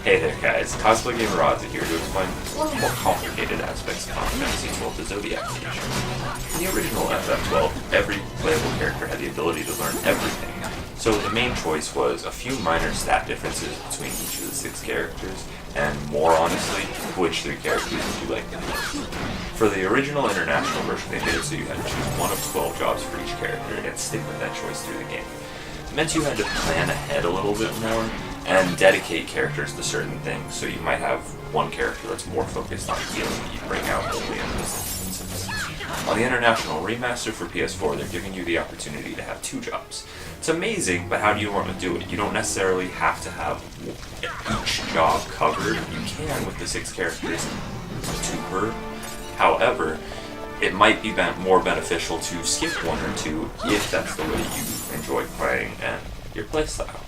Hey there guys, Cosplay Gamer Odds here to explain one of the more complicated aspects of Final Fantasy XII, the Zodiac Age. In the original FF12, every playable character had the ability to learn everything, so the main choice was a few minor stat differences between each of the 6 characters, and more honestly, which 3 characters would you like the most. For the original international version, they made it so you had to choose one of 12 jobs for each character and stick with that choice through the game. It meant you had to plan ahead a little bit more, and dedicate characters to certain things, so you might have one character that's more focused on healing that you bring out early in those instances. On the International Remaster for PS4, they're giving you the opportunity to have 2 jobs. It's amazing, but how do you want to do it? You don't necessarily have to have each job covered. You can with the 6 characters, 2 per. However, it might be more beneficial to skip 1 or 2 if that's the way you enjoy playing and your playstyle.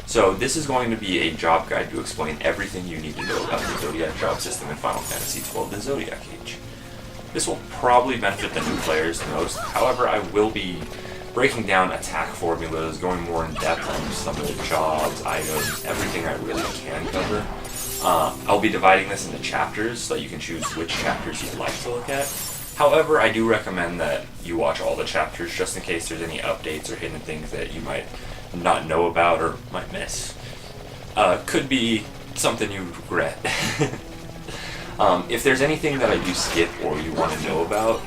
So this is going to be a job guide to explain everything you need to know about the Zodiac job system in Final Fantasy XII, the Zodiac Age. This will probably benefit the new players the most, however I will be breaking down attack formulas, going more in depth on some of the jobs, items, everything I really can cover. I'll be dividing this into chapters so that you can choose which chapters you'd like to look at. However, I do recommend that you watch all the chapters just in case there's any updates or hidden things that you might not know about or might miss. Could be something you regret. If there's anything that I do skip or you want to know about,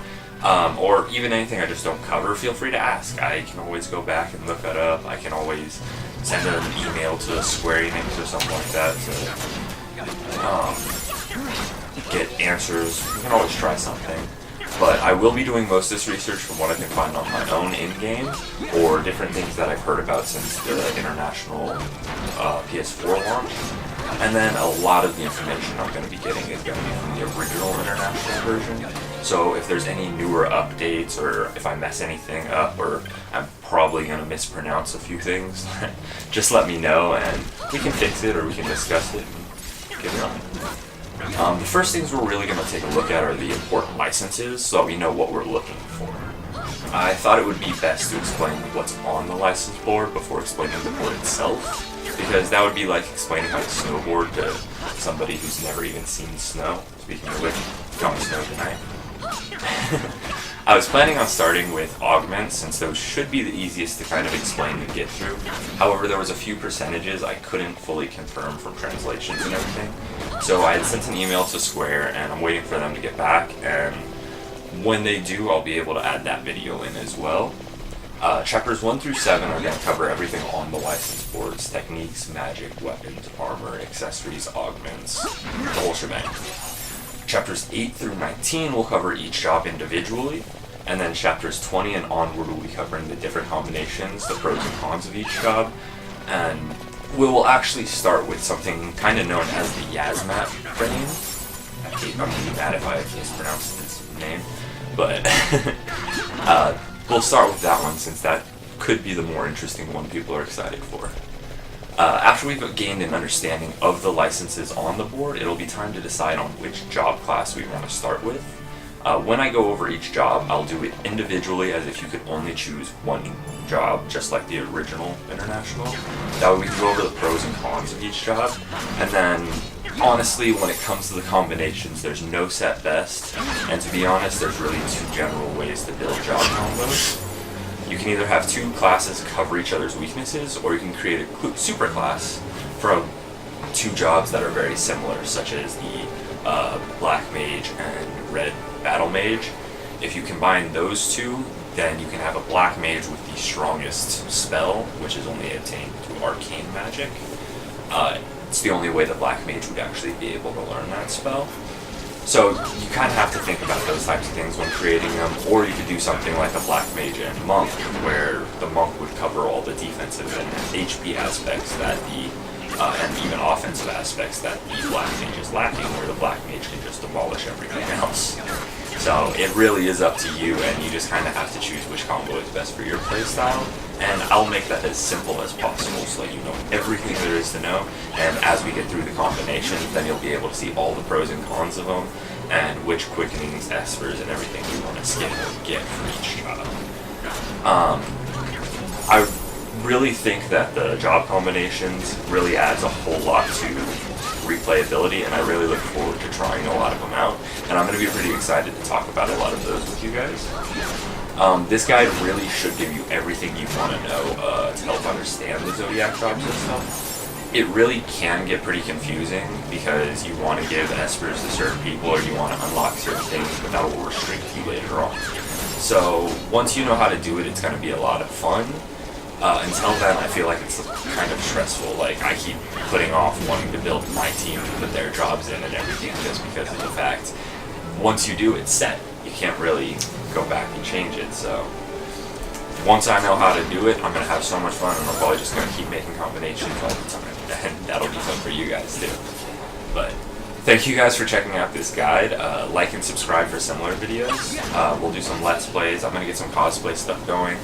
or even anything I just don't cover, feel free to ask. I can always go back and look that up. I can always send an email to Square Enix or something like that to get answers. You can always try something. But I will be doing most of this research from what I can find on my own in-game, or different things that I've heard about since the international PS4 launch. And then a lot of the information I'm going to be getting is going to be from the original international version. So if there's any newer updates, or if I mess anything up, or I'm probably going to mispronounce a few things, just let me know and we can fix it or we can discuss it and get it on. The first things we're really going to take a look at are the important licenses, so we know what we're looking for. I thought it would be best to explain what's on the license board before explaining the board itself, because that would be like explaining how to snowboard to somebody who's never even seen snow. Speaking of which, going snow tonight. I was planning on starting with Augments, since those should be the easiest to kind of explain and get through. However, there was a few percentages I couldn't fully confirm from translations and everything. So I had sent an email to Square, and I'm waiting for them to get back, and when they do, I'll be able to add that video in as well. Chapters 1 through 7 are going to cover everything on the license boards: techniques, magic, weapons, armor, accessories, augments, the whole shebang. Chapters 8 through 19 will cover each job individually, and then chapters 20 and onward will be covering the different combinations, the pros and cons of each job, and we will actually start with something kind of known as the Yasmat frame. I'm going to be mad if I mispronounced his name, but we'll start with that one since that could be the more interesting one people are excited for. After we've gained an understanding of the licenses on the board, it'll be time to decide on which job class we want to start with. When I go over each job, I'll do it individually as if you could only choose one job, just like the original International. That way we can go over the pros and cons of each job. And then, honestly, when it comes to the combinations, there's no set best. And to be honest, there's really 2 general ways to build job combos. You can either have 2 classes cover each other's weaknesses, or you can create a super class from 2 jobs that are very similar, such as the Black Mage and Red Battlemage. If you combine those 2, then you can have a Black Mage with the strongest spell, which is only attained through arcane magic. It's the only way the Black Mage would actually be able to learn that spell. So you kind of have to think about those types of things when creating them, or you could do something like a Black Mage and Monk, where the Monk would cover all the defensive and HP aspects that and even offensive aspects that the Black Mage is lacking, where the Black Mage can just demolish everything else. So it really is up to you, and you just kind of have to choose which combo is best for your playstyle. And I'll make that as simple as possible so that you know everything there is to know. And as we get through the combinations, then you'll be able to see all the pros and cons of them, and which Quickenings, Espers, and everything you want to skip or get for each job. I really think that the job combinations really adds a whole lot to replayability, and I really look forward to trying a lot of them out. And I'm going to be pretty excited to talk about a lot of those with you guys. This guide really should give you everything you want to know to help understand the Zodiac jobs and stuff. It really can get pretty confusing because you want to give Espers to certain people or you want to unlock certain things, but that will restrict you later on. So once you know how to do it, it's going to be a lot of fun. Until then, I feel like it's kind of stressful. Like, I keep putting off wanting to build my team to put their jobs in and everything just because of the fact, once you do, it's set. You can't really go back and change it. So once I know how to do it, I'm going to have so much fun, and I'm probably just going to keep making combinations all the time. And that'll be fun for you guys too. But thank you guys for checking out this guide. Like and subscribe for similar videos. We'll do some Let's Plays. I'm going to get some cosplay stuff going.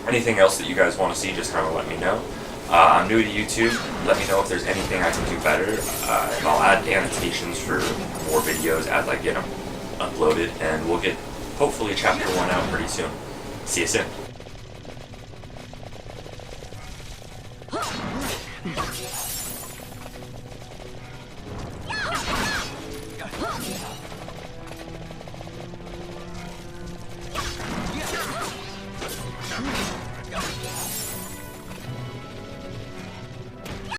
Anything else that you guys want to see, just kind of let me know. I'm new to YouTube. Let me know if there's anything I can do better. And I'll add annotations for more videos as I get them uploaded. And we'll get, hopefully, Chapter 1 out pretty soon. See you soon.